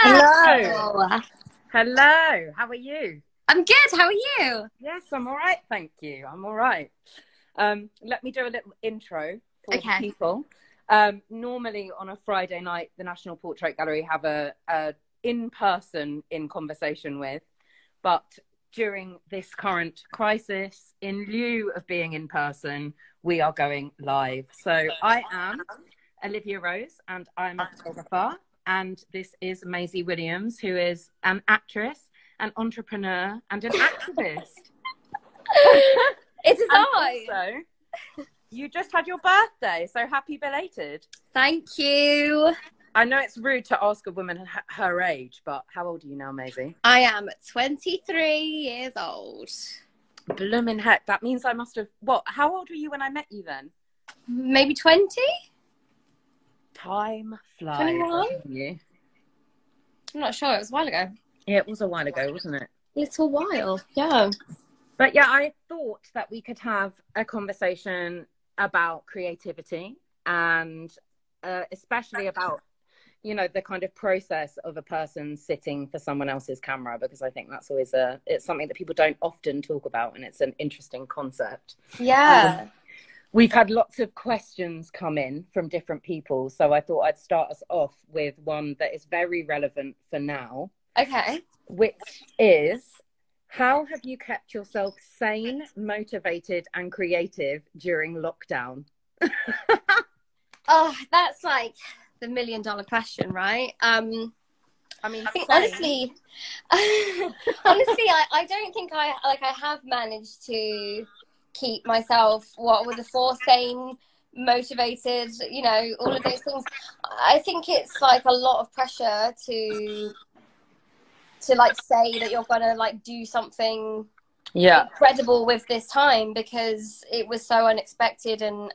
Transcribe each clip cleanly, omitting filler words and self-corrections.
Hello. Hello. How are you? I'm good. How are you? Yes, I'm all right. Thank you. I'm all right. Let me do a little intro for the people. Normally on a Friday night, the National Portrait Gallery have a in-person in conversation with, but during this current crisis, in lieu of being in person, we are going live. So I am Olivia Rose and I'm a photographer. And this is Maisie Williams, who is an actress, an entrepreneur, and an activist. It is I. Also, you just had your birthday, so happy belated. Thank you. I know it's rude to ask a woman her age, but how old are you now, Maisie? I am 23 years old. Bloomin' heck, that means I must have... What? How old were you when I met you then? Maybe 20? Time flies. 21? You? I'm not sure. It was a while ago. Yeah, it was a while ago, wasn't it? Little while, yeah. But yeah, I thought that we could have a conversation about creativity and especially about, you know, the kind of process of a person sitting for someone else's camera, because I think that's always it's something that people don't often talk about, and it's an interesting concept. Yeah. We've had lots of questions come in from different people, so I thought I'd start us off with one that is very relevant for now. Okay. Which is, how have you kept yourself sane, motivated, and creative during lockdown? Oh, that's like the $1 million question, right? I mean, I think honestly, I don't think I have managed to keep myself with the four sane, motivated, you know, all of those things. I think it's like a lot of pressure to like say that you're gonna like do something incredible with this time, because it was so unexpected and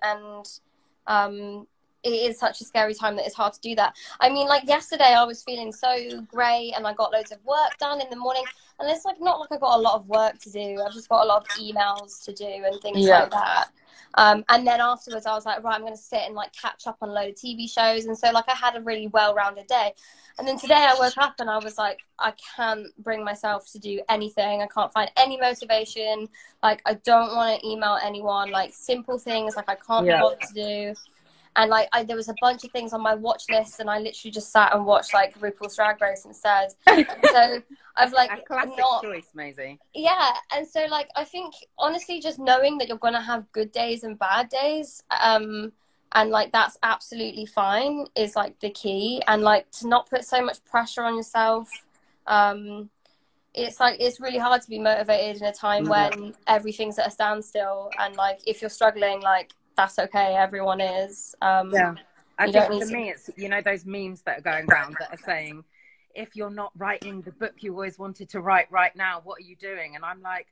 it is such a scary time that it's hard to do that. I mean, like yesterday I was feeling so great and I got loads of work done in the morning, and it's like not like I got a lot of work to do. I've just got a lot of emails to do and things like that. And then afterwards I was like, right, I'm going to sit and like catch up on a load of TV shows. And so like I had a really well-rounded day. And then today I woke up and I was like, I can't bring myself to do anything. I can't find any motivation. Like I don't want to email anyone, like simple things like I can't be bothered to do. And like there was a bunch of things on my watch list, and I literally just sat and watched like RuPaul's Drag Race instead. So I've like a classic choice, Maisie. Yeah, and so like I think honestly, just knowing that you're gonna have good days and bad days, and like that's absolutely fine is like the key. And like to not put so much pressure on yourself. It's like it's really hard to be motivated in a time when everything's at a standstill, and like if you're struggling, like that's okay, everyone is. I think for me it's, you know, those memes that are going around that are saying, if you're not writing the book you always wanted to write right now, what are you doing? And I'm like,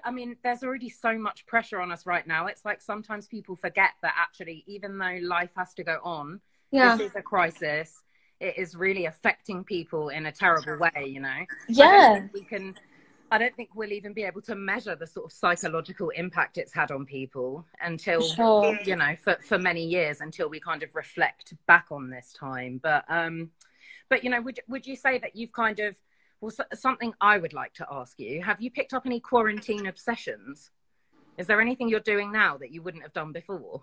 I mean, there's already so much pressure on us right now. It's like sometimes people forget that actually, even though life has to go on, this is a crisis. It is really affecting people in a terrible way, you know? I don't think we'll even be able to measure the sort of psychological impact it's had on people until, you know, for many years, until we kind of reflect back on this time. But you know, would you say that you've kind of, well, something I would like to ask you, have you picked up any quarantine obsessions? Is there anything you're doing now that you wouldn't have done before?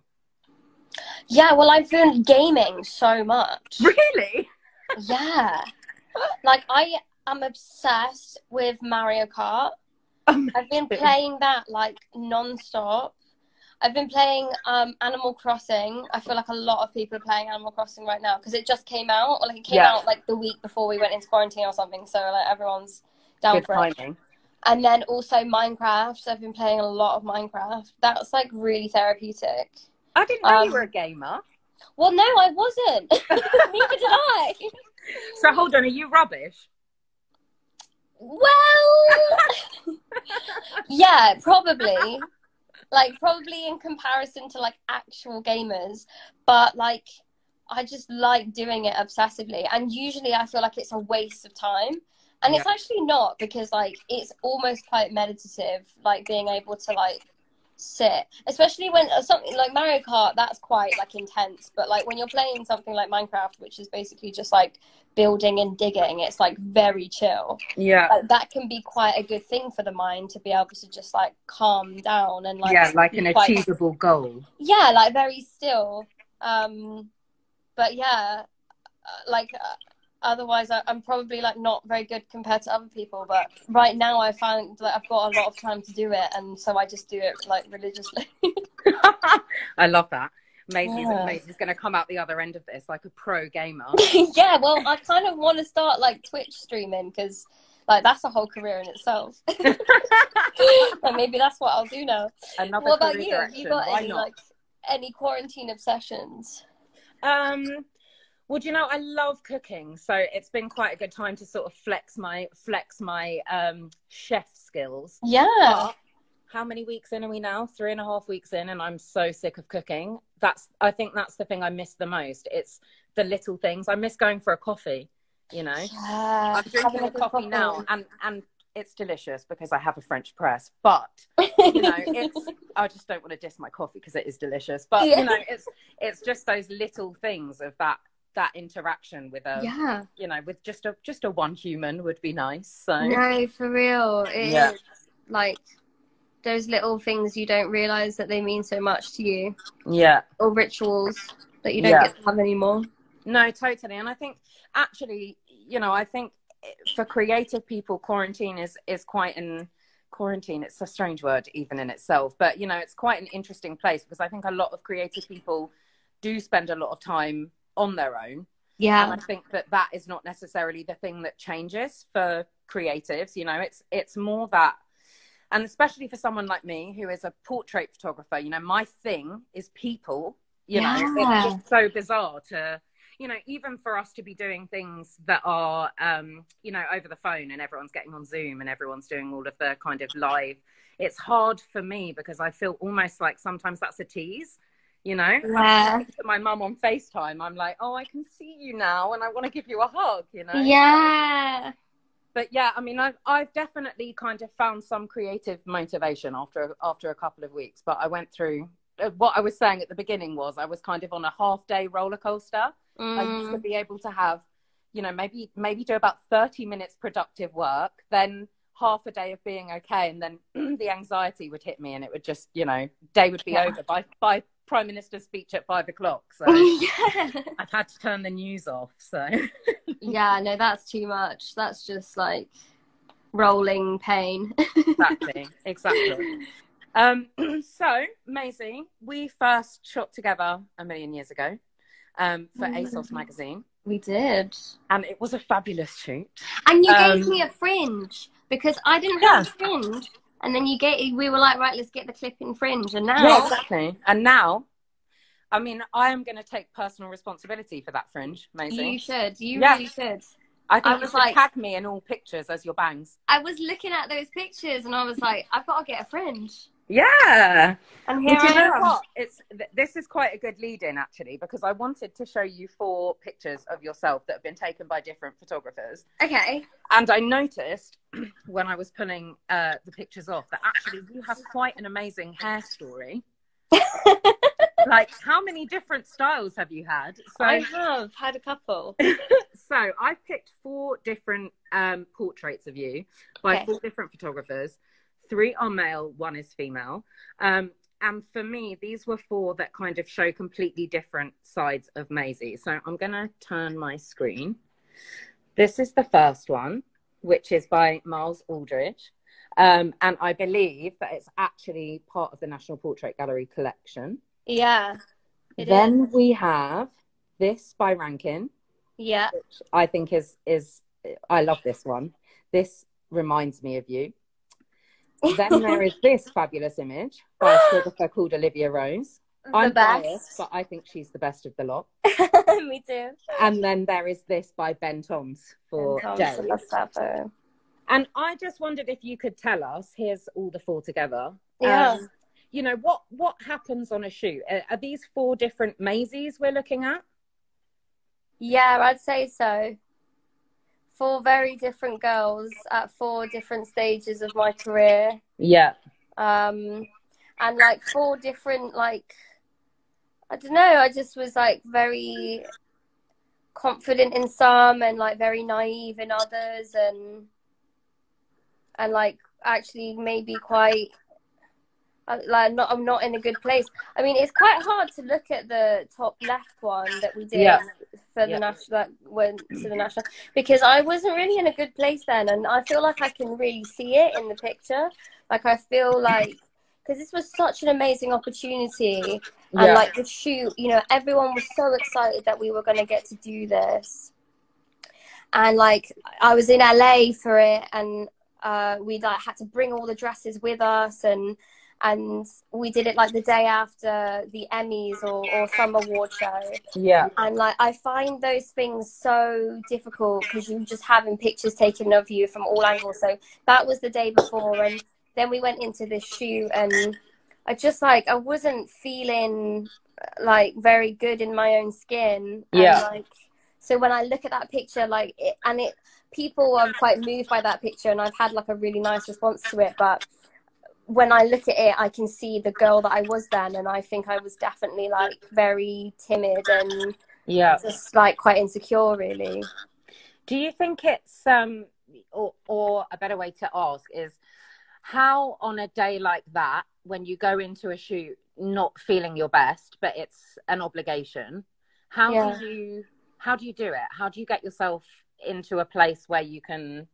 Yeah, well, I've been gaming so much. Really? Yeah. Like I'm obsessed with Mario Kart. I've been playing that like non-stop. I've been playing Animal Crossing. I feel like a lot of people are playing Animal Crossing right now because it just came out. Or like it came out like the week before we went into quarantine or something. So like everyone's down for it. And then also Minecraft. So I've been playing a lot of Minecraft. That's like really therapeutic. I didn't know you were a gamer. Well, no, I wasn't. Neither did I. So hold on, are you rubbish? Well, yeah, probably. Like, probably in comparison to, like, actual gamers. But, like, I just like doing it obsessively. And usually I feel like it's a waste of time. And it's actually not, because, like, it's almost quite meditative, like, being able to, like, sit, especially when something like Mario Kart, that's quite like intense, but like when you're playing something like Minecraft, which is basically just like building and digging, it's like very chill. Yeah, like, that can be quite a good thing for the mind to be able to just like calm down and like, yeah, like an achievable goal. Yeah, like very still. But yeah, like otherwise I'm probably like not very good compared to other people, but right now I find that I've got a lot of time to do it, and so I just do it like religiously. I love that. Maisie's going to come out the other end of this like a pro gamer. Yeah, well, I kind of want to start like Twitch streaming, because like that's a whole career in itself. Like maybe that's what I'll do now. What about you? Have you got any quarantine obsessions? Well, do you know, I love cooking, so it's been quite a good time to sort of flex my chef skills. Yeah. But how many weeks in are we now? 3.5 weeks in, and I'm so sick of cooking. I think that's the thing I miss the most. It's the little things. I miss going for a coffee, you know. Yeah, I'm drinking a coffee now, and it's delicious because I have a French press, but you know, I just don't want to diss my coffee because it is delicious. But you know, it's just those little things of that interaction with you know, with just a one human would be nice. So no, for real, it is like those little things you don't realize that they mean so much to you. Yeah. Or rituals that you don't get to have anymore. No, totally. And I think actually, you know, I think for creative people, quarantine is quite quarantine. It's a strange word even in itself, but you know, it's quite an interesting place because I think a lot of creative people do spend a lot of time on their own. Yeah. And I think that is not necessarily the thing that changes for creatives. You know, it's more that, and especially for someone like me who is a portrait photographer, you know, my thing is people, you know, it's so bizarre to, you know, even for us to be doing things that are, you know, over the phone and everyone's getting on Zoom and everyone's doing all of the kind of live, it's hard for me because I feel almost like sometimes that's a tease. You know, to my mum on FaceTime, I'm like, oh, I can see you now and I want to give you a hug, you know? Yeah. But yeah, I mean, I've definitely kind of found some creative motivation after a couple of weeks. But I went through, what I was saying at the beginning was I was kind of on a half-day roller coaster. I used to be able to have, you know, maybe do about 30 minutes productive work, then half a day of being okay. And then the anxiety would hit me and it would just, you know, day would be over by Prime Minister's speech at 5 o'clock. So I've had to turn the news off. So yeah, no, that's too much. That's just like rolling pain. Exactly. So Maisie, we first shot together a million years ago for ASOS magazine. We did, and it was a fabulous shoot. And you gave me a fringe because I didn't have a fringe. And then we were like, right, let's get the clip-in fringe. And now... Yeah, exactly. And now, I mean, I am going to take personal responsibility for that fringe, Maisie. You should. You really should. I think you should tag me in all pictures as your bangs. I was looking at those pictures and I was like, I've got to get a fringe. Yeah. And here I am. You know what? This is quite a good lead-in, actually, because I wanted to show you 4 pictures of yourself that have been taken by different photographers. Okay. And I noticed when I was pulling the pictures off that actually you have quite an amazing hair story. Like, how many different styles have you had? So, I have had a couple. So I've picked 4 different portraits of you by 4 different photographers. 3 are male, 1 is female. And for me, these were 4 that kind of show completely different sides of Maisie. So I'm going to turn my screen. This is the first one, which is by Miles Aldridge. And I believe that it's actually part of the National Portrait Gallery collection. Yeah. Then we have this by Rankin. Yeah. Which I think is I love this one. This reminds me of you. Then there is this fabulous image by a photographer called Olivia Rose. I'm biased, but I think she's the best of the lot. Me too. And then there is this by Ben Toms for Jay. And I just wondered if you could tell us, here's all the 4 together. Yeah. You know, what happens on a shoot? Are these 4 different Maisies we're looking at? Yeah, I'd say so. 4 very different girls at 4 different stages of my career. Yeah. And and like 4 different, like, I don't know, I just was like very confident in some and like very naive in others, and like actually maybe quite like I'm not in a good place. I mean, it's quite hard to look at the top left one that we did for the national, that went to the national, because I wasn't really in a good place then, and I feel like I can really see it in the picture. Like I feel like, because this was such an amazing opportunity, and like the shoot, you know, everyone was so excited that we were going to get to do this, and like I was in LA for it, and we like had to bring all the dresses with us, and we did it like the day after the Emmys or some award show. Yeah. And like I find those things so difficult because you're just having pictures taken of you from all angles. So that was the day before, and then we went into this shoot, and I just like I wasn't feeling like very good in my own skin. Yeah. And, like, so when I look at that picture, like people are quite moved by that picture, and I've had like a really nice response to it, but when I look at it, I can see the girl that I was then, and I think I was definitely like very timid and just like quite insecure, really. Do you think it's or a better way to ask is, how on a day like that, when you go into a shoot not feeling your best, but it's an obligation, how do you do it? How do you get yourself into a place where you can,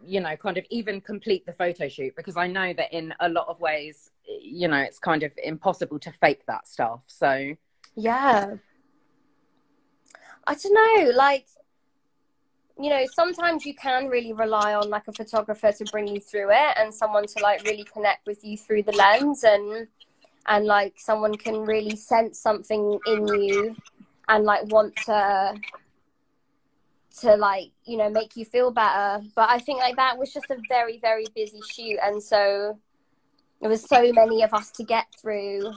you know, kind of even complete the photo shoot? Because I know that in a lot of ways, you know, it's kind of impossible to fake that stuff. So yeah, I don't know, like, you know, sometimes you can really rely on like a photographer to bring you through it, and someone to like really connect with you through the lens, and like someone can really sense something in you and like want to like, you know, make you feel better. But I think like that was just a very, very busy shoot, and so there was so many of us to get through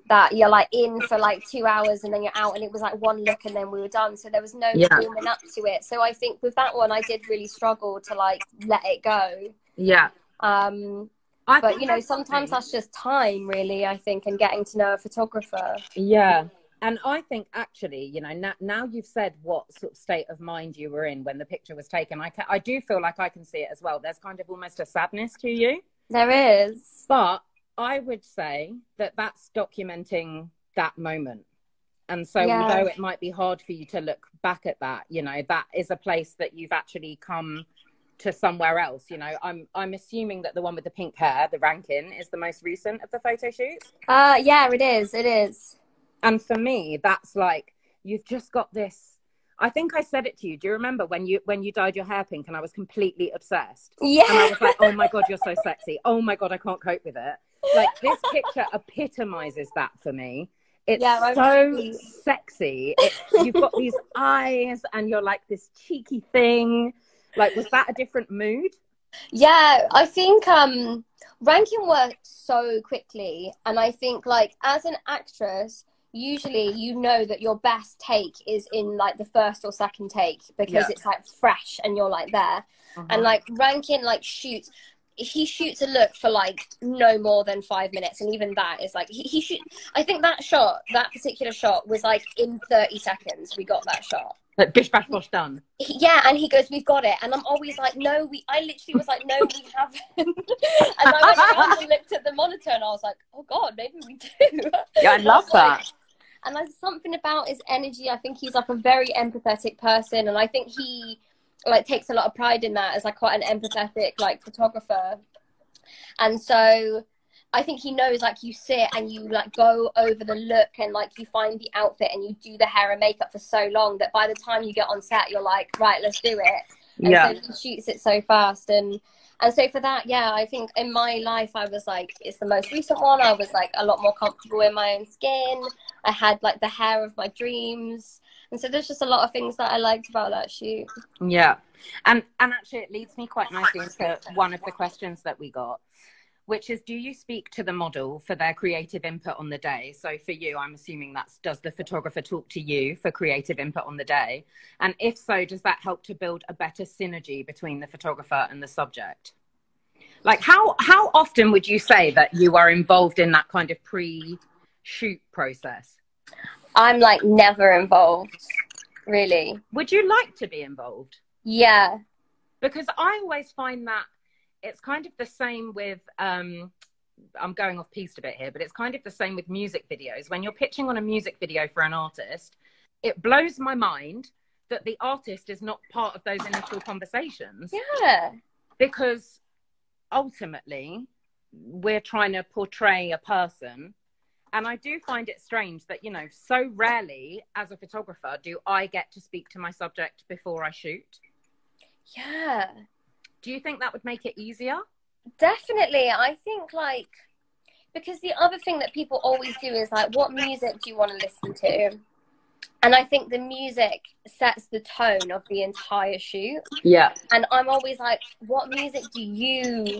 that you're like in for like 2 hours and then you're out, and it was like one look and then we were done, so there was no warming up to it. So I think with that one I did really struggle to like let it go. But you know, sometimes that's just time, really, I think, and getting to know a photographer. And I think actually, you know, now you've said what sort of state of mind you were in when the picture was taken, I do feel like I can see it as well. There's kind of almost a sadness to you. There is. But I would say that that's documenting that moment. And so although it might be hard for you to look back at that, you know, that is a place that you've actually come to somewhere else. You know, I'm assuming that the one with the pink hair, the Rankin, is the most recent of the photo shoots. Yeah, it is. And for me, that's like, you've just got this. I think I said it to you. Do you remember when you dyed your hair pink and I was completely obsessed? Yeah. And I was like, oh my God, you're so sexy. Oh my God, I can't cope with it. Like, this picture epitomizes that for me. It's so sexy. You've got these eyes and you're like this cheeky thing. Like, was that a different mood? Yeah, I think Rankin worked so quickly. And I think like as an actress, usually you know that your best take is in like the first or second take, because it's like fresh and you're like there. And like Rankin like shoots a look for like no more than 5 minutes, and even that is like he shoot. I think that particular shot was like in 30 seconds we got that shot. Like bish bash bosh done. Yeah, and he goes, "We've got it," and I'm always like, "No, I literally was like, no, we haven't." And I went around and looked at the monitor, and I was like, "Oh God, maybe we do." Yeah, I love that. And there's something about his energy. I think he's like a very empathetic person, and I think he like takes a lot of pride in that as like quite an empathetic like photographer. And so I think he knows, like, you sit and you like go over the look and like you find the outfit and you do the hair and makeup for so long that by the time you get on set you're like, right, let's do it. And so he shoots it so fast, and so for that, I think in my life I was like, it's the most recent one, I was like a lot more comfortable in my own skin. I had like the hair of my dreams, and so there's just a lot of things that I liked about that shoot. And actually it leads me quite nicely into one of the questions that we got, which is, do you speak to the model for their creative input on the day? So for you, I'm assuming does the photographer talk to you for creative input on the day? And if so, does that help to build a better synergy between the photographer and the subject? Like how often would you say that you are involved in that kind of pre-shoot process? I'm like never involved, really. Would you like to be involved? Yeah. Because I always find that it's kind of the same with I'm going off piste a bit here, but it's kind of the same with music videos. When you're pitching on a music video for an artist, it blows my mind that the artist is not part of those initial conversations. Yeah. Because ultimately, we're trying to portray a person. And I do find it strange that, you know, so rarely as a photographer do I get to speak to my subject before I shoot. Yeah. Do you think that would make it easier? Definitely. I think like, because the other thing that people always do is like, what music do you want to listen to? And I think the music sets the tone of the entire shoot. Yeah. And I'm always like, what music do you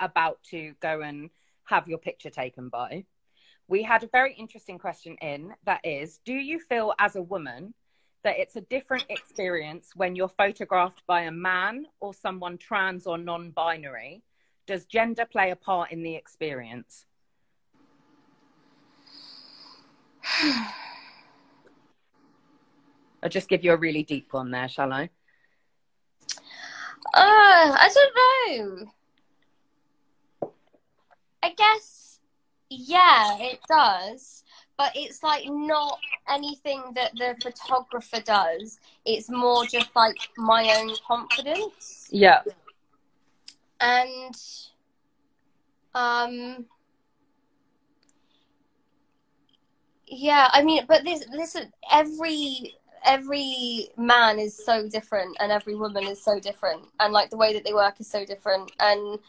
about to go and have your picture taken by, we had a very interesting question in that is, do you feel as a woman that it's a different experience when you're photographed by a man or someone trans or non-binary? Does gender play a part in the experience? I'll just give you a really deep one there, shall I? I don't know. I guess, yeah, it does. But it's like not anything that the photographer does. It's more just like my own confidence. Yeah. And yeah, I mean, but listen, every man is so different and every woman is so different, and like the way that they work is so different, and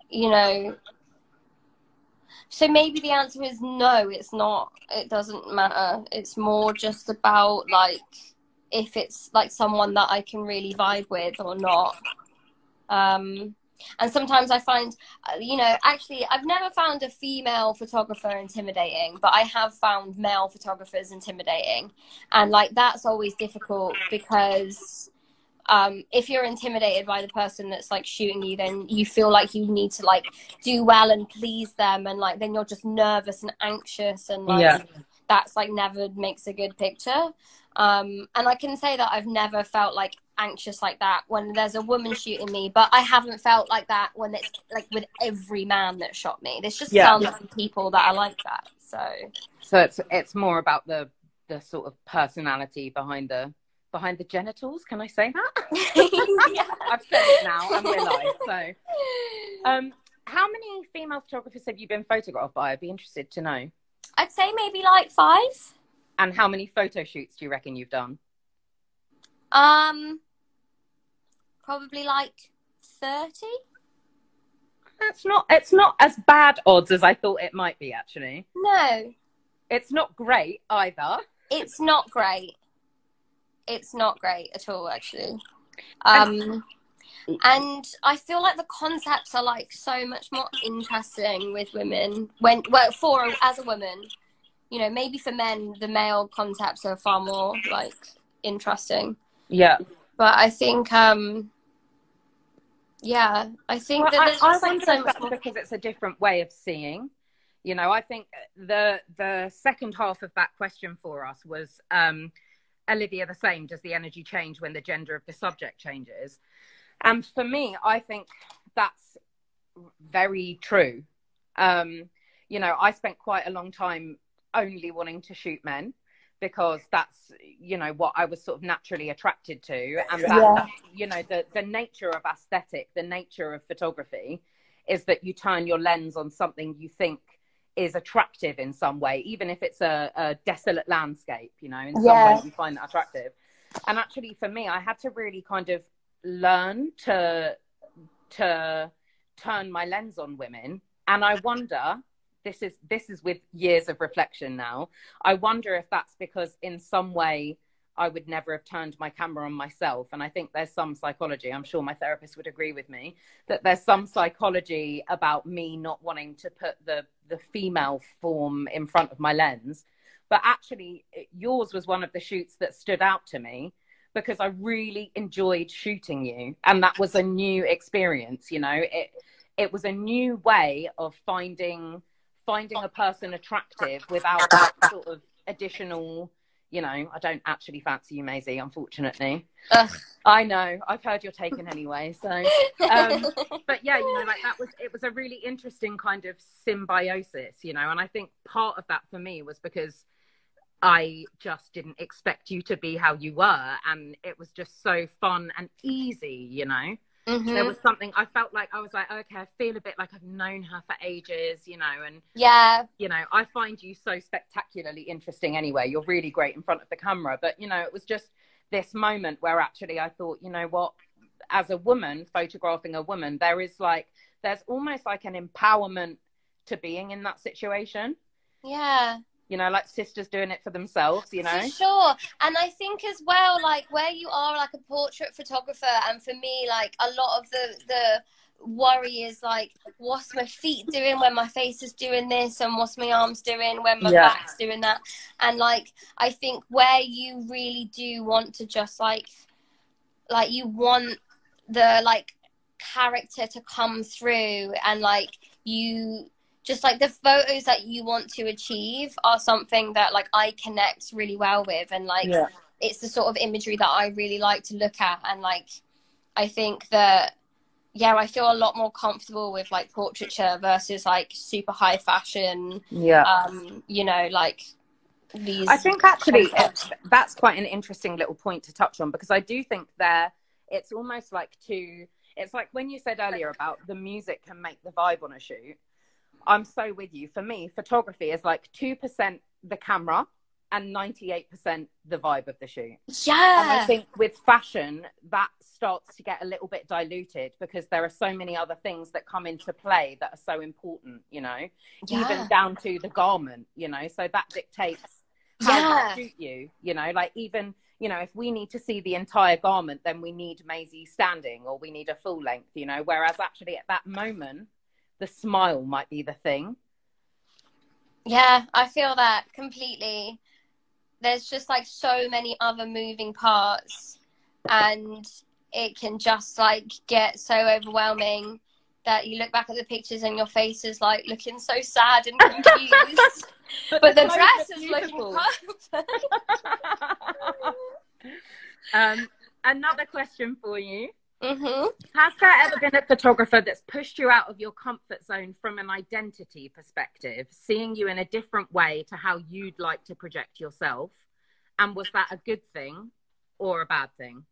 you know, so maybe the answer is no, it's not, it doesn't matter. It's more just about like if it's like someone that I can really vibe with or not. And sometimes I find, you know, actually, I've never found a female photographer intimidating, but I have found male photographers intimidating. And, like, that's always difficult because if you're intimidated by the person that's, like, shooting you, then you feel like you need to, like, do well and please them. And, like, then you're just nervous and anxious. And, like, that's, like, never makes a good picture. And I can say that I've never felt like anxious like that when there's a woman shooting me, but I haven't felt like that when it's like with every man that shot me. There's just some people that are like that. So it's more about the sort of personality behind the genitals. Can I say that? Yeah. I've said it now and we're live. So how many female photographers have you been photographed by? I'd be interested to know. I'd say maybe like 5. And how many photo shoots do you reckon you've done? Probably like 30. It's not as bad odds as I thought it might be, actually. No. It's not great either. It's not great. It's not great at all, actually. And I feel like the concepts are like so much more interesting with women as a woman. You know, maybe for men, the male concepts are far more like interesting. Yeah. But I think, I think that there's just like so much more because it's a different way of seeing. You know, I think the second half of that question for us was, Olivia, the same, does the energy change when the gender of the subject changes? And for me, I think that's very true. You know, I spent quite a long time only wanting to shoot men because that's, you know, what I was sort of naturally attracted to. And that, you know, the nature of aesthetic, the nature of photography is that you turn your lens on something you think is attractive in some way, even if it's a desolate landscape, you know, in some way you find that attractive. And actually for me, I had to really kind of learn to turn my lens on women. And I wonder, this is with years of reflection now, I wonder if that's because in some way I would never have turned my camera on myself. And I think there's some psychology, I'm sure my therapist would agree with me, that there's some psychology about me not wanting to put the female form in front of my lens. But actually yours was one of the shoots that stood out to me because I really enjoyed shooting you. And that was a new experience, you know, it was a new way of finding a person attractive without that sort of additional, you know, I don't actually fancy you, Maisie, unfortunately. Ugh. I know, I've heard you're taken anyway. So, but yeah, you know, like it was a really interesting kind of symbiosis, you know, and I think part of that for me was because I just didn't expect you to be how you were. And it was just so fun and easy, you know. Mm-hmm. There was something I felt like I was like, okay, I feel a bit like I've known her for ages, you know, and you know, I find you so spectacularly interesting anyway. You're really great in front of the camera, but you know, it was just this moment where actually I thought, you know what, as a woman photographing a woman, there's almost like an empowerment to being in that situation. Yeah. You know, like sisters doing it for themselves, you know? For sure. And I think as well, like where you are like a portrait photographer, and for me, like a lot of the worry is like, what's my feet doing when my face is doing this, and what's my arms doing when my back's doing that. And like, I think where you really do want to just like you want the like character to come through, and like you just like the photos that you want to achieve are something that like I connect really well with, and like it's the sort of imagery that I really like to look at. And like I think that I feel a lot more comfortable with like portraiture versus like super high fashion, you know, like these. I think actually that's quite an interesting little point to touch on, because I do think it's almost like it's like when you said earlier about the music can make the vibe on a shoot. I'm so with you. For me, photography is like 2% the camera and 98% the vibe of the shoot. Yeah. And I think with fashion, that starts to get a little bit diluted, because there are so many other things that come into play that are so important, you know, even down to the garment, you know, so that dictates how to shoot you, you know, like even, you know, if we need to see the entire garment, then we need Maisie standing, or we need a full length, you know, whereas actually at that moment, the smile might be the thing. Yeah, I feel that completely. There's just like so many other moving parts, and it can just like get so overwhelming that you look back at the pictures and your face is like looking so sad and confused. but the dress is looking perfect. Another question for you. Mm-hmm. Has there ever been a photographer that's pushed you out of your comfort zone from an identity perspective, seeing you in a different way to how you'd like to project yourself? And was that a good thing or a bad thing?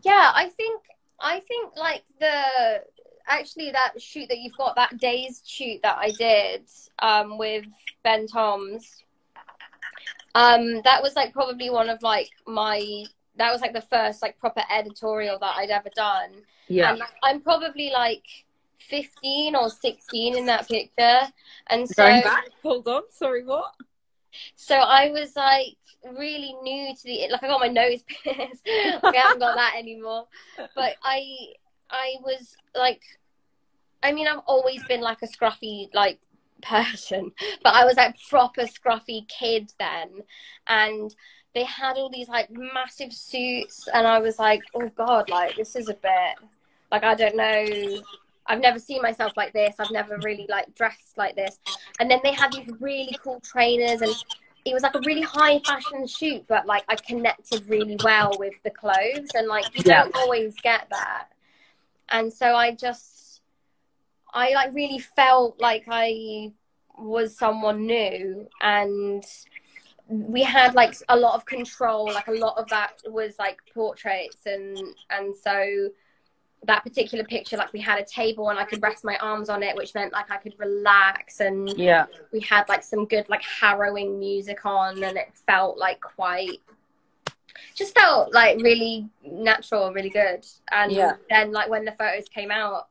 Yeah, I think like actually that shoot that you've got, that day's shoot that I did with Ben Toms, that was like probably one of like that was like the first like proper editorial that I'd ever done. Yeah. And I'm probably like 15 or 16 in that picture. And so going back, hold on, sorry, what? So I was like really new to the, like I got my nose pierced. Like, I haven't got that anymore. But I was like, I mean, I've always been like a scruffy like person, but I was like proper scruffy kid then, and they had all these like massive suits, and I was like, oh god, like this is a bit like, I don't know, I've never seen myself like this, I've never really like dressed like this. And then they had these really cool trainers, and it was like a really high fashion shoot, but like I connected really well with the clothes, and like you don't always get that. And so I like really felt like I was someone new, and we had like a lot of control, like a lot of that was like portraits, and so that particular picture, like we had a table and I could rest my arms on it, which meant like I could relax, and we had like some good like harrowing music on, and it felt like just felt like really natural, really good. And then like when the photos came out,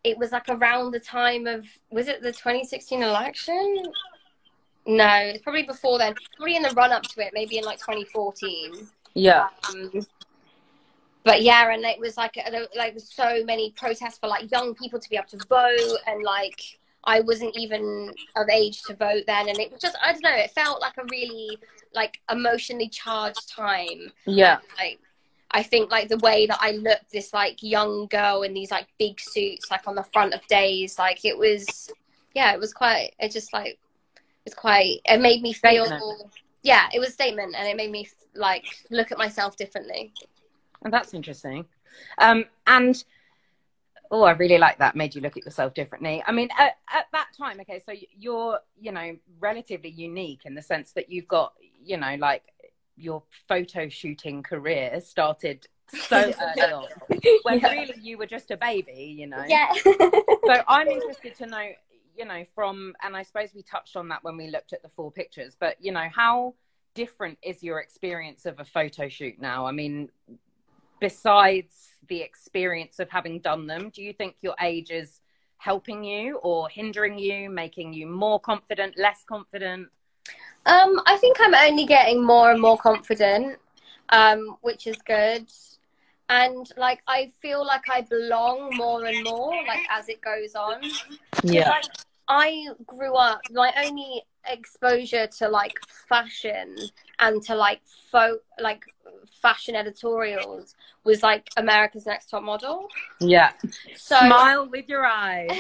it was like around the time of, was it the 2016 election? No, it's probably before then, probably in the run up to it, maybe in like 2014. But yeah, and it was like so many protests for like young people to be able to vote, and like I wasn't even of age to vote then, and it was just, I don't know, it felt like a really like emotionally charged time. Like I think like the way that I looked, this like young girl in these like big suits, like on the front of days, like it was, it was quite, it just like, it's quite, it made me feel, it was a statement, and it made me like look at myself differently. And that's interesting. And oh, I really like that, made you look at yourself differently. I mean, at that time, okay, so you're, you know, relatively unique in the sense that you've got, you know, like your photo shooting career started so early on, when really you were just a baby, you know. So I'm interested to know, you know, from, and I suppose we touched on that when we looked at the 4 pictures, but, you know, how different is your experience of a photo shoot now? I mean, besides the experience of having done them, do you think your age is helping you or hindering you, making you more confident, less confident? I think I'm only getting more and more confident, which is good. And like I feel like I belong more and more, like as it goes on. Yeah. Like, I grew up, my only exposure to like fashion and to like fashion editorials was like America's Next Top Model. Yeah. So smile with your eyes.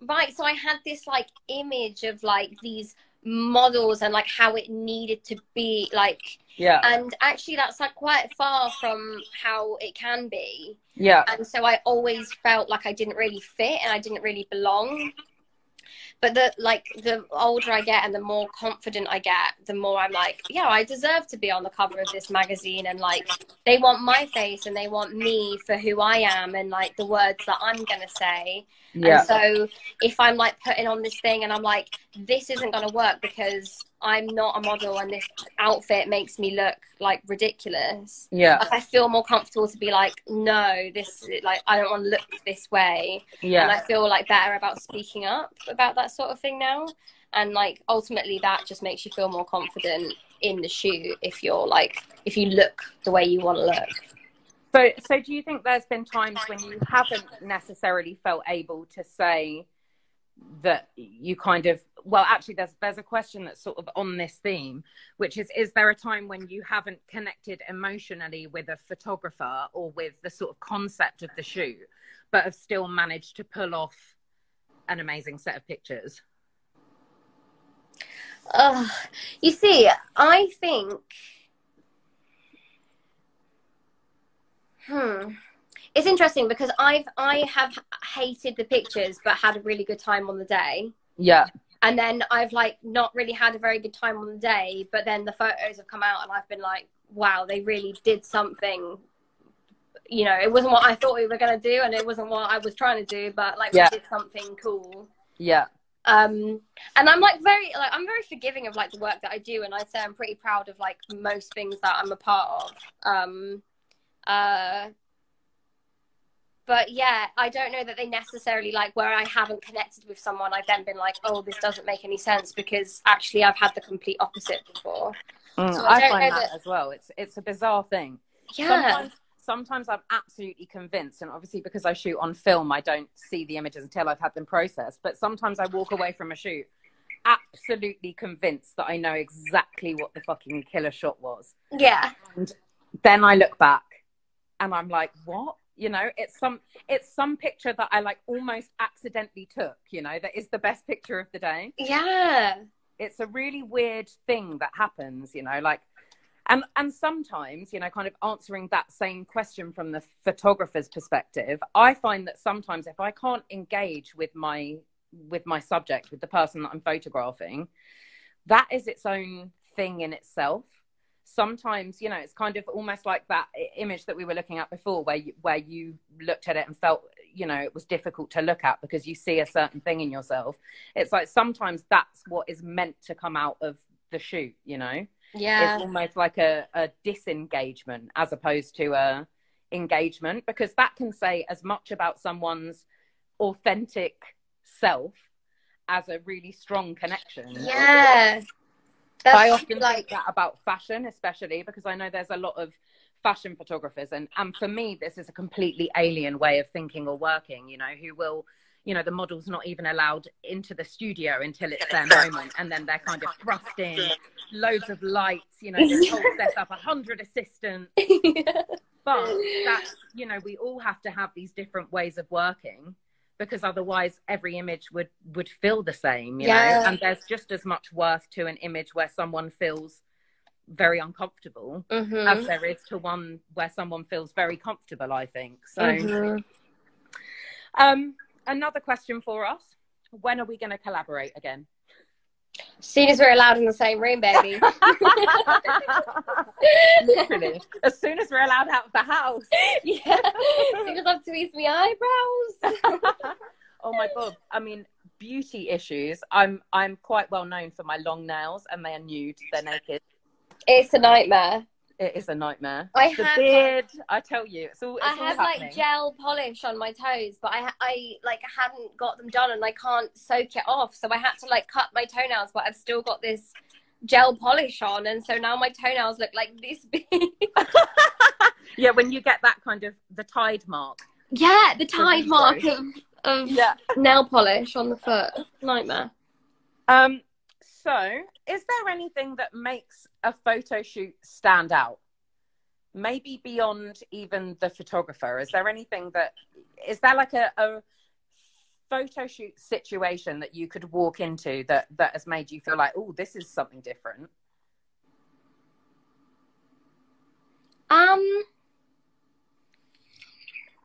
Right. So I had this like image of like these models and like how it needed to be like. Yeah. And actually that's like quite far from how it can be. Yeah. And so I always felt like I didn't really fit and I didn't really belong. But the older I get and the more confident I get, the more I'm like, yeah, I deserve to be on the cover of this magazine. And like, they want my face and they want me for who I am and like the words that I'm going to say. Yeah. And so if I'm like putting on this thing and I'm like, this isn't going to work because I'm not a model and this outfit makes me look like ridiculous. Yeah. Like, I feel more comfortable to be like, no, this, like, I don't want to look this way. Yeah. And I feel like better about speaking up about that sort of thing now. And like, ultimately that just makes you feel more confident in the shoot if you're like, if you look the way you want to look. So do you think there's been times when you haven't necessarily felt able to say that you kind of, well, actually there's a question that's sort of on this theme, which is there a time when you haven't connected emotionally with a photographer or with the sort of concept of the shoot, but have still managed to pull off an amazing set of pictures? You see, I think it's interesting because I have hated the pictures but had a really good time on the day. Yeah. And then I've like not really had a very good time on the day, but then the photos have come out and I've been like, wow, they really did something. You know, it wasn't what I thought we were going to do and it wasn't what I was trying to do, but like we did something cool. Yeah. And I'm like I'm very forgiving of like the work that I do, and I'd say I'm pretty proud of like most things that I'm a part of. But yeah, I don't know that they necessarily like where I haven't connected with someone, I've then been like, oh, this doesn't make any sense because actually I've had the complete opposite before. So I find that as well. It's a bizarre thing. Yeah. Sometimes I'm absolutely convinced, and obviously because I shoot on film, I don't see the images until I've had them processed. But sometimes I walk away from a shoot absolutely convinced that I know exactly what the fucking killer shot was. Yeah. And then I look back and I'm like, what? You know, it's some picture that I like almost accidentally took, you know, that is the best picture of the day. Yeah. It's a really weird thing that happens, you know, like, and sometimes, you know, kind of answering that same question from the photographer's perspective, I find that sometimes if I can't engage with my subject, with the person that I'm photographing, that is its own thing in itself. Sometimes, you know, it's kind of almost like that image that we were looking at before where you looked at it and felt, you know, it was difficult to look at because you see a certain thing in yourself. It's like sometimes that's what is meant to come out of the shoot, you know? Yeah. It's almost like a disengagement as opposed to a engagement, because that can say as much about someone's authentic self as a really strong connection. Yeah. I often think that about fashion, especially because I know there's a lot of fashion photographers. And for me, this is a completely alien way of thinking or working, you know, who will, you know, the model's not even allowed into the studio until it's their moment. And then they're kind of thrust in, loads of lights, you know, this whole setup, 100 assistants. But that's, you know, we all have to have these different ways of working, because otherwise every image would feel the same, you know, and there's just as much worth to an image where someone feels very uncomfortable as there is to one where someone feels very comfortable, I think. So another question for us: when are we going to collaborate again? As soon as we're allowed in the same room, baby. Literally, as soon as we're allowed out of the house. Yeah, as soon as I've tweezed my eyebrows. Oh my god! I mean, beauty issues. I'm quite well known for my long nails, and they are nude. They're naked. It's a nightmare. It is a nightmare. The beard, I tell you, it's all. I have like gel polish on my toes, but I like hadn't got them done, and I can't soak it off, so I had to like cut my toenails. But I've still got this gel polish on, and so now my toenails look like this big. Yeah, when you get that kind of the Tide mark. Yeah, the Tide mark of nail polish on the foot. Nightmare. So is there anything that makes a photo shoot stand out? Maybe beyond even the photographer. Is there like a photo shoot situation that you could walk into that has made you feel like, oh, this is something different?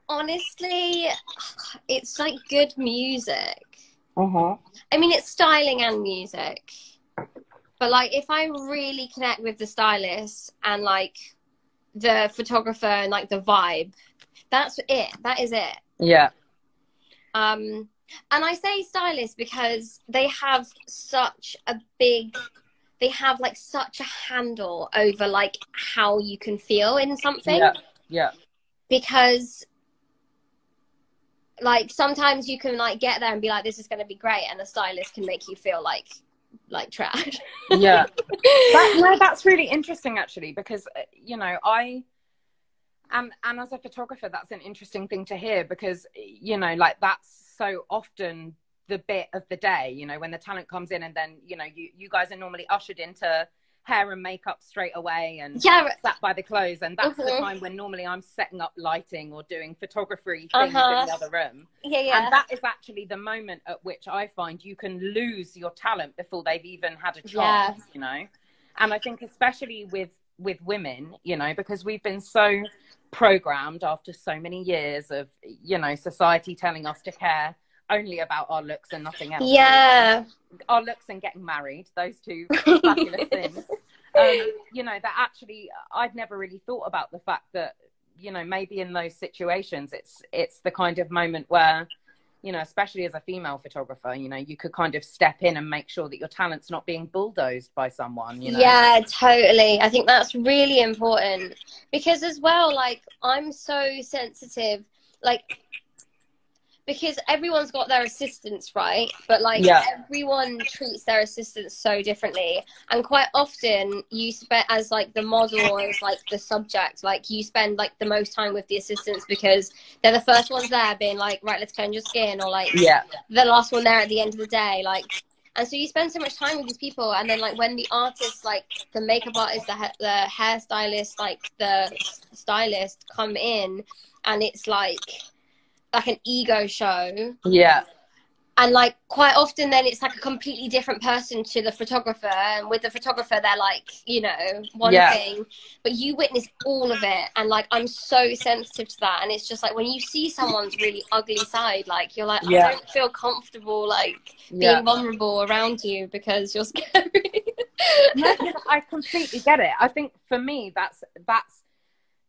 Honestly, it's like good music. Uh-huh. I mean, it's styling and music. But like, if I really connect with the stylist and like the photographer and like the vibe, that's it. That is it. Yeah. And I say stylist because they have such a handle over like how you can feel in something. Yeah. Because like sometimes you can like get there and be like, this is going to be great, and a stylist can make you feel like trash. Yeah. That's really interesting actually, because you know, and as a photographer, that's an interesting thing to hear, because you know, like that's so often the bit of the day, you know, when the talent comes in, and then you know, you guys are normally ushered into hair and makeup straight away and sat by the clothes, and that's the time when normally I'm setting up lighting or doing photography things in the other room. And that is actually the moment at which I find you can lose your talent before they've even had a chance, you know. And I think especially with women, you know, because we've been so programmed after so many years of, you know, society telling us to care only about our looks and nothing else. Our looks and getting married, those two fabulous things. You know, that actually I'd never really thought about the fact that, you know, maybe in those situations it's the kind of moment where, you know, especially as a female photographer, you know, you could kind of step in and make sure that your talent's not being bulldozed by someone, you know. Yeah, totally. I think that's really important, because as well, like, I'm so sensitive, like, because everyone's got their assistants, right? But like everyone treats their assistants so differently, and quite often you spend, as like the model or as like the subject, like you spend like the most time with the assistants because they're the first ones there being like, right, let's cleanse your skin, or like the last one there at the end of the day, like. And so you spend so much time with these people, and then like when the artists, like the makeup artist, the hairstylist, like the stylist come in, and it's like an ego show. And like quite often then it's like a completely different person to the photographer, and with the photographer they're like, you know, one thing, but you witness all of it. And like I'm so sensitive to that, and it's just like when you see someone's really ugly side, like you're like, I don't feel comfortable like being vulnerable around you because you're scary. I completely get it. I think for me that's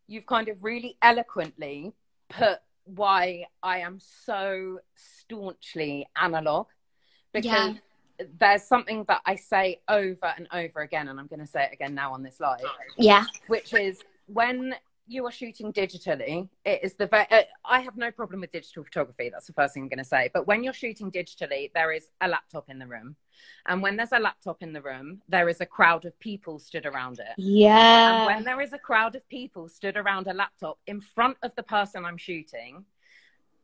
you've kind of really eloquently put why I am so staunchly analog, because there's something that I say over and over again, and I'm going to say it again now on this live, which is when you are shooting digitally, it is I have no problem with digital photography, that's the first thing I'm going to say, but when you're shooting digitally, there is a laptop in the room, and when there's a laptop in the room, there is a crowd of people stood around it. And when there is a crowd of people stood around a laptop in front of the person I'm shooting,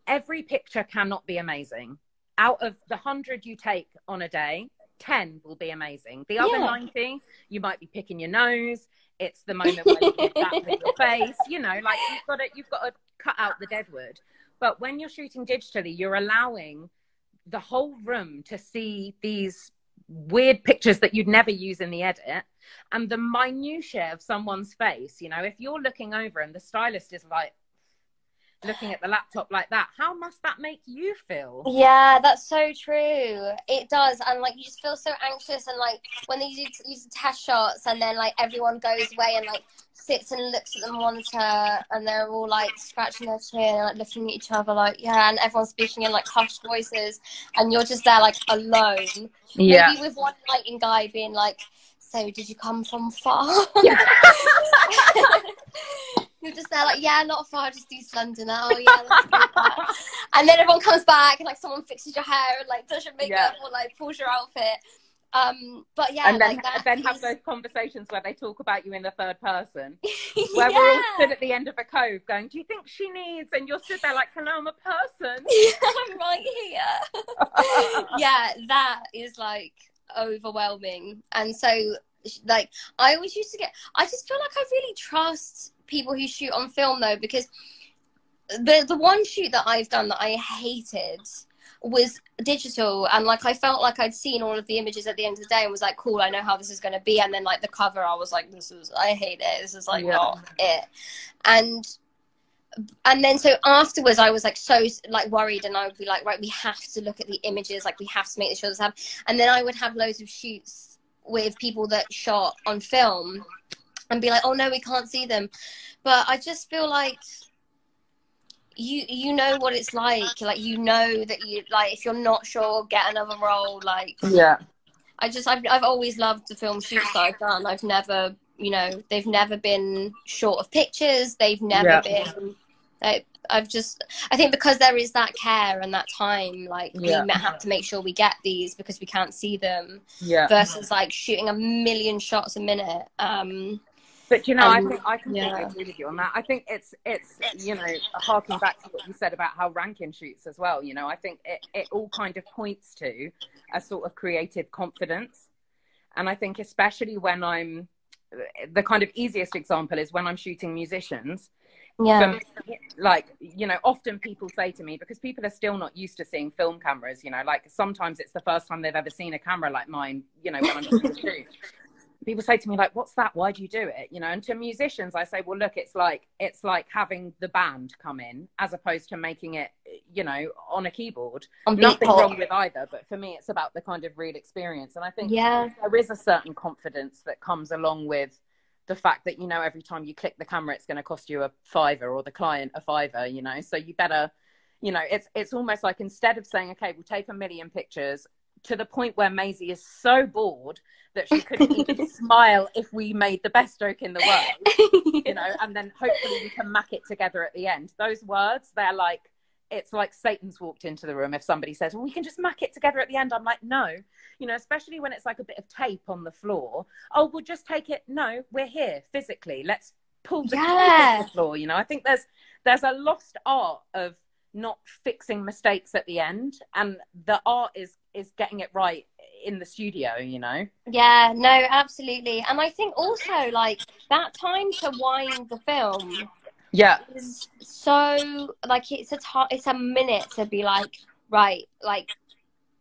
every picture cannot be amazing. Out of the 100 you take on a day, 10 will be amazing. The other 90, you might be picking your nose. It's the moment where you get that with your face. You know, like you've got to cut out the deadwood. But when you're shooting digitally, you're allowing the whole room to see these weird pictures that you'd never use in the edit, and the minutiae of someone's face. You know, if you're looking over and the stylist is like looking at the laptop like that, how must that make you feel? Yeah, that's so true. It does. And like you just feel so anxious, and like when they use the test shots, and then like everyone goes away and like sits and looks at the monitor, and they're all like scratching their chin and like looking at each other like, and everyone's speaking in like hushed voices, and you're just there like alone. Maybe with one lighting guy being like, so did you come from far? You're just there like, not far, just East London. Oh yeah, let's do that. And then everyone comes back and like someone fixes your hair and like does your makeup or like pulls your outfit. But yeah, and then, like that then have those conversations where they talk about you in the third person, where we're all stood at the end of a cove going, do you think she needs, and you're stood there like, hello, I'm a person. I'm right here. Yeah, that is like overwhelming. And so like I always used to get, I just feel like I really trust people who shoot on film though, because the one shoot that I've done that I hated was digital, and like I felt like I'd seen all of the images at the end of the day and was like, cool, I know how this is going to be. And then like the cover, I was like, I hate it, this is like not it. And then so afterwards I was like so like worried, and I would be like, right, we have to look at the images, like we have to make sure this happens. And then I would have loads of shoots with people that shot on film and be like, oh no, we can't see them. But I just feel like you know what it's like you know that you like, if you're not sure, get another role. Like I've always loved the film shoots that I've done. I've never, you know, they've never been short of pictures, they've never been like, I think because there is that care and that time, like we have to make sure we get these because we can't see them, versus like shooting a million shots a minute. But you know, I completely agree with you on that. I think it's you know, harking back to what you said about how Rankin shoots as well. You know, I think it all kind of points to a sort of creative confidence, and I think especially when I'm, the kind of easiest example is when I'm shooting musicians. Like, you know, often people say to me, because people are still not used to seeing film cameras, you know, like sometimes it's the first time they've ever seen a camera like mine, you know, when I'm doing the shoot. People say to me like, what's that? Why do you do it? You know, and to musicians, I say, well, look, it's like having the band come in as opposed to making it, you know, on a keyboard. Nothing wrong with either. But for me, it's about the kind of real experience. And I think there is a certain confidence that comes along with the fact that, you know, every time you click the camera, it's going to cost you $5 or the client $5, you know, so you better, you know, it's almost like instead of saying, okay, we'll take 1 million pictures, to the point where Maisie is so bored that she couldn't even smile if we made the best joke in the world, you know, and then hopefully we can mack it together at the end. Those words, they're like, it's like Satan's walked into the room if somebody says, well, we can just mack it together at the end. I'm like, no, you know, especially when it's like a bit of tape on the floor. Oh, we'll just take it. No, we're here physically. Let's pull the tape off the floor. You know, I think there's a lost art of not fixing mistakes at the end, and the art is getting it right in the studio, you know. Yeah, no, absolutely. And I think also like that time to wind the film is so like, it's a minute to be like, right, like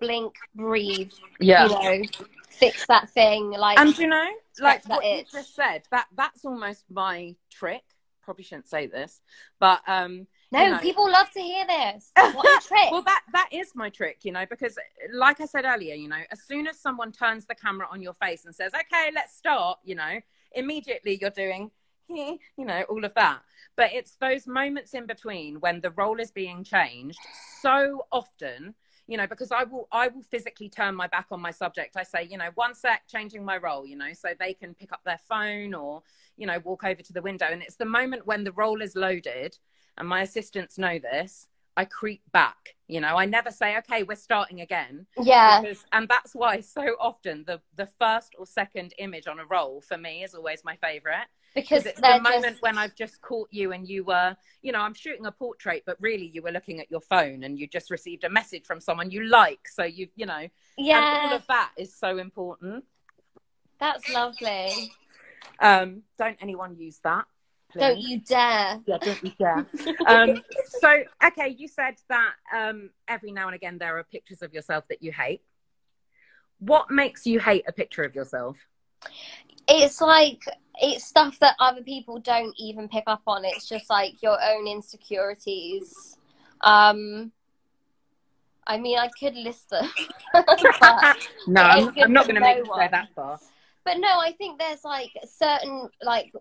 blink, breathe, you know, fix that thing, like, and you know, like what you just said, that's almost my trick. Probably shouldn't say this, but no, you know, people love to hear this. What a trick. Well, that is my trick, you know, because like I said earlier, you know, as soon as someone turns the camera on your face and says, okay, let's start, you know, immediately you're doing, you know, all of that. But it's those moments in between when the role is being changed so often, you know, because I will physically turn my back on my subject. I say, you know, 1 sec, changing my role, you know, so they can pick up their phone or, you know, walk over to the window. And it's the moment when the role is loaded, and my assistants know this, I creep back, you know, I never say, okay, we're starting again. And that's why so often the first or second image on a roll for me is always my favorite, because it's the moment when I've just caught you and you were, you know, I'm shooting a portrait, but really you were looking at your phone and you just received a message from someone you like, so you know, and all of that is so important. That's lovely. Don't anyone use that. Please. Don't you dare. Yeah, don't you dare. So, okay, you said that every now and again there are pictures of yourself that you hate. What makes you hate a picture of yourself? It's like, it's stuff that other people don't even pick up on. It's just like your own insecurities. I mean, I could list them. No, I'm not going to make you go that far. But no, I think there's like certain like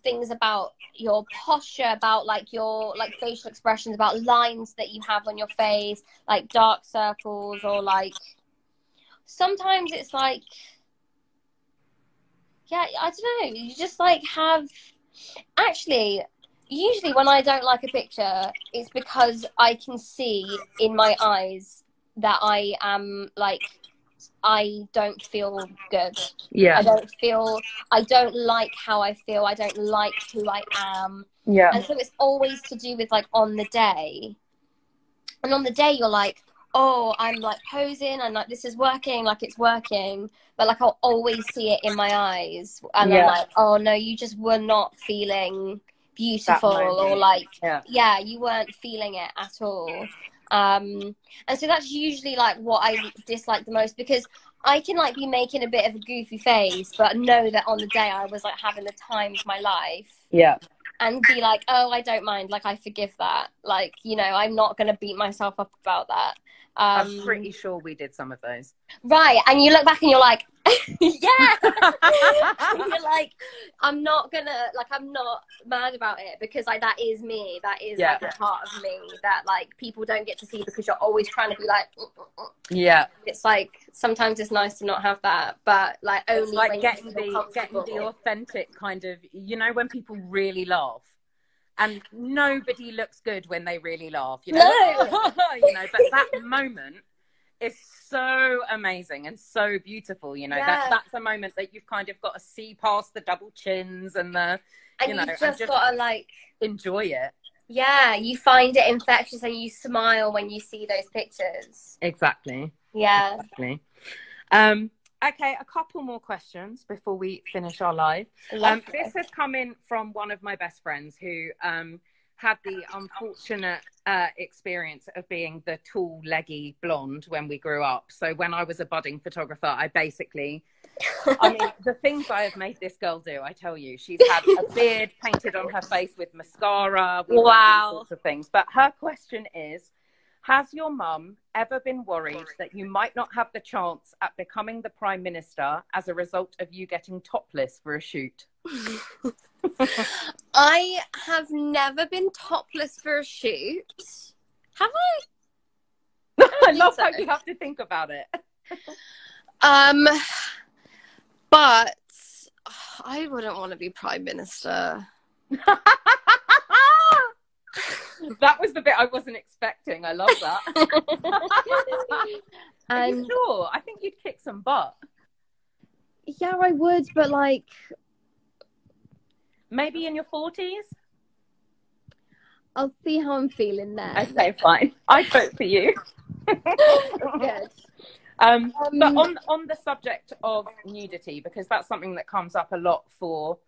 things about your posture, about like your like facial expressions, about lines that you have on your face, like dark circles, or like sometimes it's like, yeah, I don't know, you just like have, actually usually when I don't like a picture, it's because I can see in my eyes that I am like I don't feel good. Yeah. I don't like how I feel. I don't like who I am. Yeah. And so it's always to do with like on the day. And on the day you're like, oh, I'm like posing and like this is working, like it's working. But like I'll always see it in my eyes. And I'm like, oh no, you just were not feeling beautiful, or like, you weren't feeling it at all. And so that's usually like what I dislike the most, because I can like be making a bit of a goofy face, but know that on the day I was like having the time of my life. Yeah. And be like, oh, I don't mind. Like, I forgive that. Like, you know, I'm not going to beat myself up about that. I'm pretty sure we did some of those. Right. And you look back and you're like, yeah. And you're like, I'm not mad about it, because like that is me. That is like a part of me that like people don't get to see, because you're always trying to be like, yeah. It's like sometimes it's nice to not have that, but like only it's like getting the authentic kind of, you know, when people really laugh. And nobody looks good when they really laugh, you know. No. You know, but that moment is so amazing and so beautiful, you know. That's a moment that you've kind of got to see past the double chins and the, you know, just gotta like enjoy it. Yeah, you find it infectious and you smile when you see those pictures. Exactly. Yeah. Exactly. Okay, a couple more questions before we finish our live. This has come in from one of my best friends who had the unfortunate experience of being the tall, leggy blonde when we grew up. So when I was a budding photographer, I basically, I mean, the things I have made this girl do, I tell you, she's had a beard painted on her face with mascara. All sorts of things. But her question is, has your mum ever been worried that you might not have the chance at becoming the Prime Minister as a result of you getting topless for a shoot? I have never been topless for a shoot. Have I? I love how you have to think about it. But I wouldn't want to be Prime Minister. That was the bit I wasn't expecting. I love that. Are you sure? I think you'd kick some butt. Yeah, I would, but like... Maybe in your 40s? I'll see how I'm feeling then. Okay, fine. I vote for you. Good. But on the subject of nudity, because that's something that comes up a lot for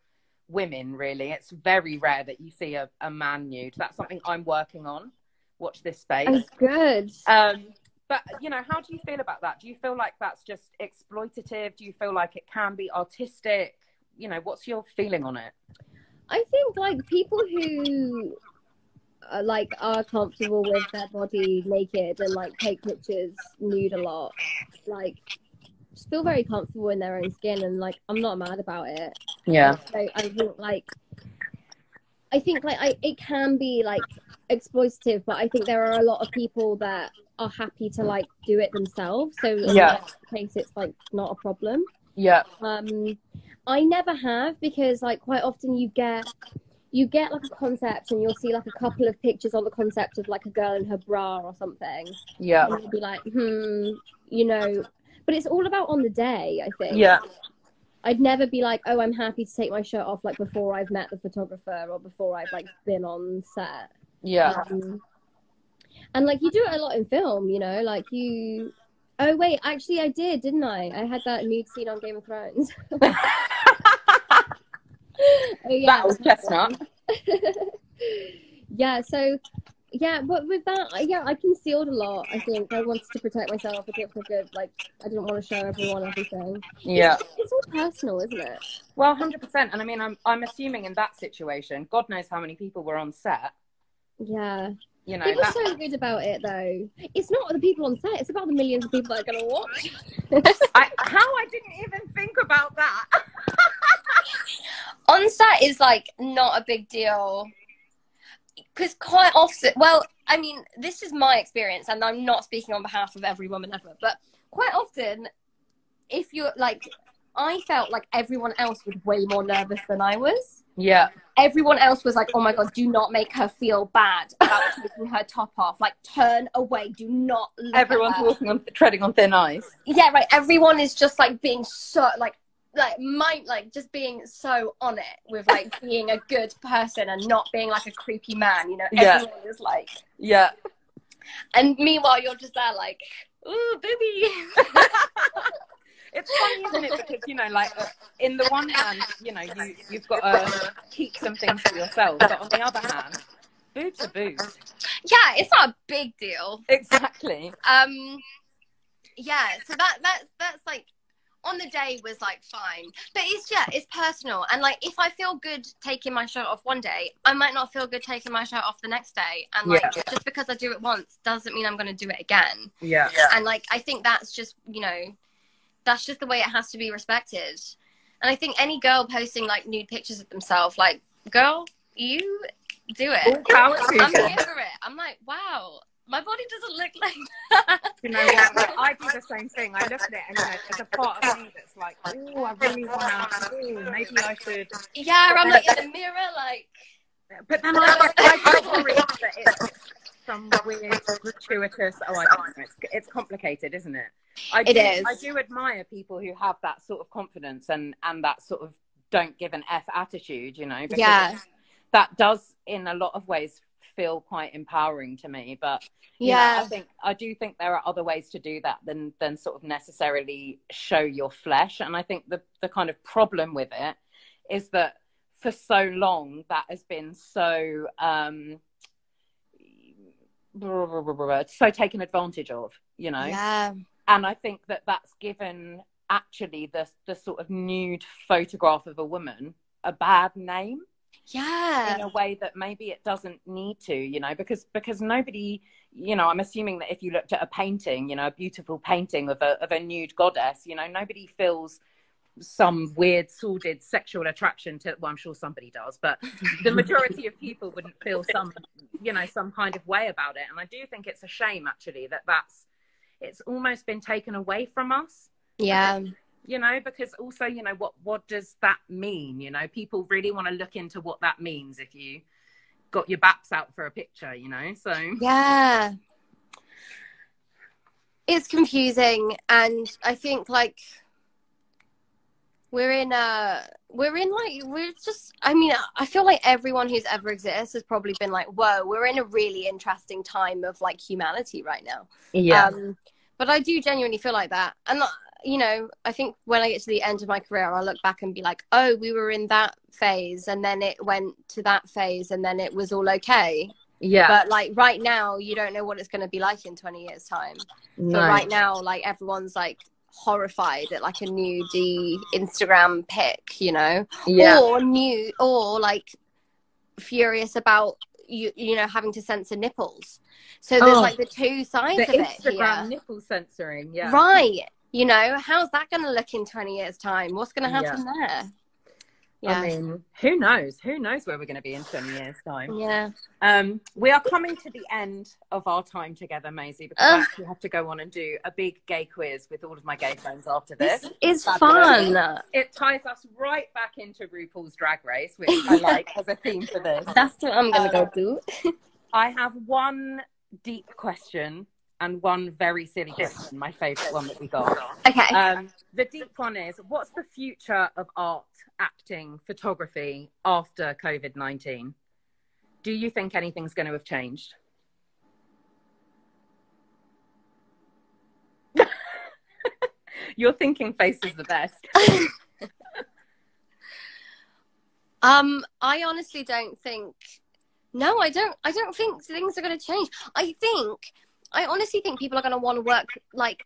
women, really. It's very rare that you see a man nude. That's something I'm working on. Watch this space. Oh, good. But, you know, how do you feel about that? Do you feel like that's just exploitative? Do you feel like it can be artistic? You know, what's your feeling on it? I think, like, people who are comfortable with their body naked and, like, take pictures nude a lot, like, just feel very comfortable in their own skin, and, like, I'm not mad about it. Yeah. So I think, it can be, like, exploitative, but I think there are a lot of people that are happy to, like, do it themselves. So in that case, it's, like, not a problem. Yeah. I never have, because like quite often you get like a concept and you'll see like a couple of pictures on the concept of like a girl in her bra or something. Yeah. And you'll be like, you know, but it's all about on the day, I think. Yeah. I'd never be like, oh, I'm happy to take my shirt off like before I've met the photographer or before I've like been on set. Yeah. And like you do it a lot in film, you know, like you... Oh, wait, actually I did, didn't I? I had that nude scene on Game of Thrones. Oh, yeah. That was chestnut. Yeah, so, yeah, but with that, I concealed a lot, I think. I wanted to protect myself. I didn't feel good. Like, I didn't want to show everyone everything. Yeah. It's all personal, isn't it? Well, 100%. And I mean, I'm assuming in that situation, God knows how many people were on set. Yeah. You know, people are so good about it, though. It's not the people on set. It's about the millions of people that are going to watch. I didn't even think about that. On set is, like, not a big deal. Because quite often... Well, I mean, this is my experience, and I'm not speaking on behalf of every woman ever, but quite often, if you're, like... I felt like everyone else was way more nervous than I was. Yeah. Everyone else was like, oh my God, do not make her feel bad about taking her top off. Like, turn away. Do not look Everyone's at her. treading on thin ice. Yeah, right. Everyone is just like being so just being so on it with like being a good person and not being like a creepy man, you know. Everyone is like, yeah. And meanwhile, you're just there like, ooh, baby. It's funny, isn't it? Because, you know, like, in the one hand, you know, you've got to keep some things to yourself. But on the other hand, boobs are boobs. Yeah, it's not a big deal. Exactly. Yeah, so that's like, on the day was like fine. But it's personal. And like, if I feel good taking my shirt off one day, I might not feel good taking my shirt off the next day. And like, just because I do it once doesn't mean I'm going to do it again. Yeah. And like, I think that's just, you know, that's just the way it has to be respected. And I think any girl posting like nude pictures of themselves, like, girl, you do it. I'm here for it. I'm like, wow, my body doesn't look like that. You know what? Like, I do the same thing. I look at it and, you know, there's a part of me that's like, oh, I really want to, maybe I should. Yeah, I'm like in the mirror, like. But then I worry that it's some weird, gratuitous, I don't know, it's complicated, isn't it? It is. I do admire people who have that sort of confidence and that sort of don't give an F attitude, you know, because that does in a lot of ways feel quite empowering to me. But you know, I do think there are other ways to do that than sort of necessarily show your flesh. And I think the kind of problem with it is that for so long that has been so so taken advantage of, you know. And I think that's given actually the sort of nude photograph of a woman a bad name. In a way that maybe it doesn't need to, you know, because nobody, you know, I'm assuming that if you looked at a painting, you know, a beautiful painting of a nude goddess, you know, nobody feels some weird sordid sexual attraction to, well, I'm sure somebody does, but the majority of people wouldn't feel some kind of way about it. And I do think it's a shame actually it's almost been taken away from us. You know, because also, you know, what does that mean? You know, people really want to look into what that means if you got your backs out for a picture, you know, so. It's confusing. And I think like, I feel like everyone who's ever existed has probably been like, whoa, we're in a really interesting time of like humanity right now. But I do genuinely feel like that. And you know, I think when I get to the end of my career, I'll look back and be like, oh, we were in that phase and then it went to that phase and then it was all okay. But like right now, you don't know what it's going to be like in 20 years time. But right now, like everyone's like horrified at like a nudie Instagram pic, you know, or like furious about you know, having to censor nipples. So there's like the two sides of it. Instagram nipple censoring, right. You know, how's that going to look in 20 years' time? What's going to happen there? I mean, who knows? Who knows where we're going to be in 20 years' time? We are coming to the end of our time together, Maisie, because I actually have to go on and do a big gay quiz with all of my gay friends after this. It's fun. It ties us right back into RuPaul's Drag Race, which I like as a theme for this. That's what I'm going to go do. I have one deep question and one very silly question, my favourite one that we got. Okay. The deep one is, what's the future of art, acting, photography after COVID-19? Do you think anything's going to have changed? Your thinking face is the best. I honestly don't think... No, I don't think things are going to change. I honestly think people are going to want to work like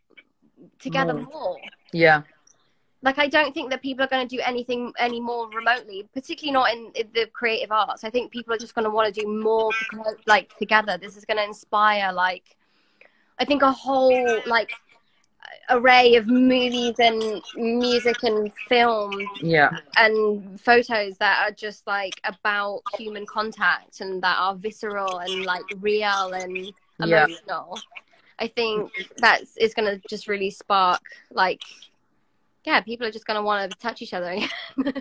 together more. Like, I don't think that people are going to do anything any more remotely, particularly not in the creative arts. I think people are just going to want to do more like together. This is going to inspire like, I think a whole like array of movies and music and film and photos that are just like about human contact and that are visceral and like real and emotional. I think that is going to just really spark like Yeah, people are just going to want to touch each other again. Do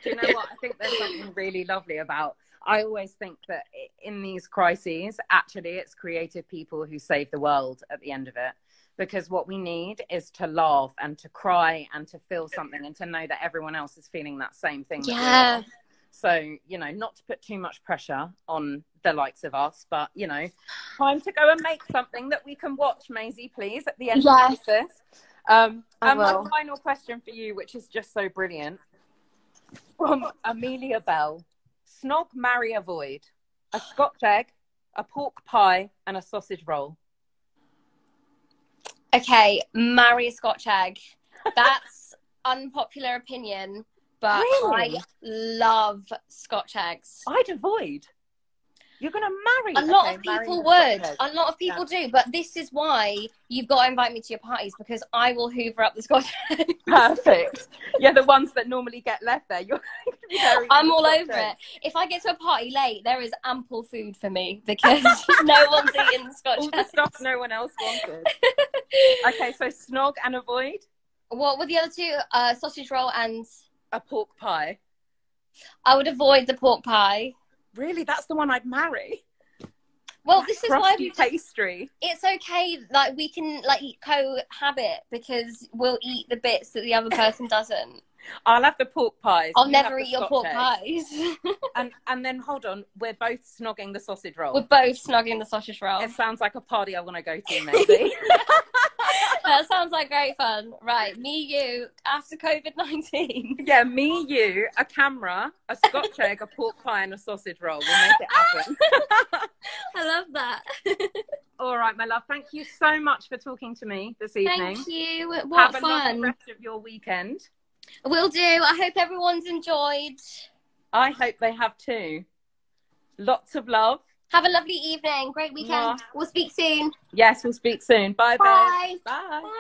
you know what? I think there's something really lovely about, I always think that in these crises, actually, it's creative people who save the world at the end of it. Because what we need is to laugh and to cry and to feel something and to know that everyone else is feeling that same thing. Yeah. So, you know, not to put too much pressure on the likes of us, but, you know, time to go and make something that we can watch, Maisie, please, at the end of this. And my final question for you, which is just so brilliant, from Amelia Bell: snog, marry, avoid, a Scotch egg, a pork pie, and a sausage roll. Okay, marry a Scotch egg. That's unpopular opinion, but really? I love Scotch eggs. I'd avoid. You're going to marry. A lot of people would. A lot of people do. But this is why you've got to invite me to your parties, because I will hoover up the Scotch eggs. Perfect. Yeah, the ones that normally get left there. I'm all over it. If I get to a party late, there is ample food for me because no one's eating the Scotch eggs. All the stuff no one else wanted. Okay, so snog and avoid. What were the other two? Sausage roll and a pork pie. I would avoid the pork pie. Really? That's the one I'd marry? Well, this is why we pastry. It's okay, like we can like cohabit because we'll eat the bits that the other person doesn't. I'll have the pork pies. I'll never eat your pork pies. and then hold on, we're both snogging the sausage roll. We're both snogging the sausage roll. It sounds like a party I want to go to, maybe. That sounds like great fun. Right, me, you, after COVID-19. Yeah, me, you, a camera, a Scotch egg, a pork pie, and a sausage roll. We'll make it happen. I love that. All right, my love. Thank you so much for talking to me this evening. Thank you. What Have fun. Have a lovely rest of your weekend. Will do. I hope everyone's enjoyed. I hope they have too. Lots of love. Have a lovely evening. Great weekend. We'll speak soon. Yes, we'll speak soon. Bye, bye. Bye. Bye.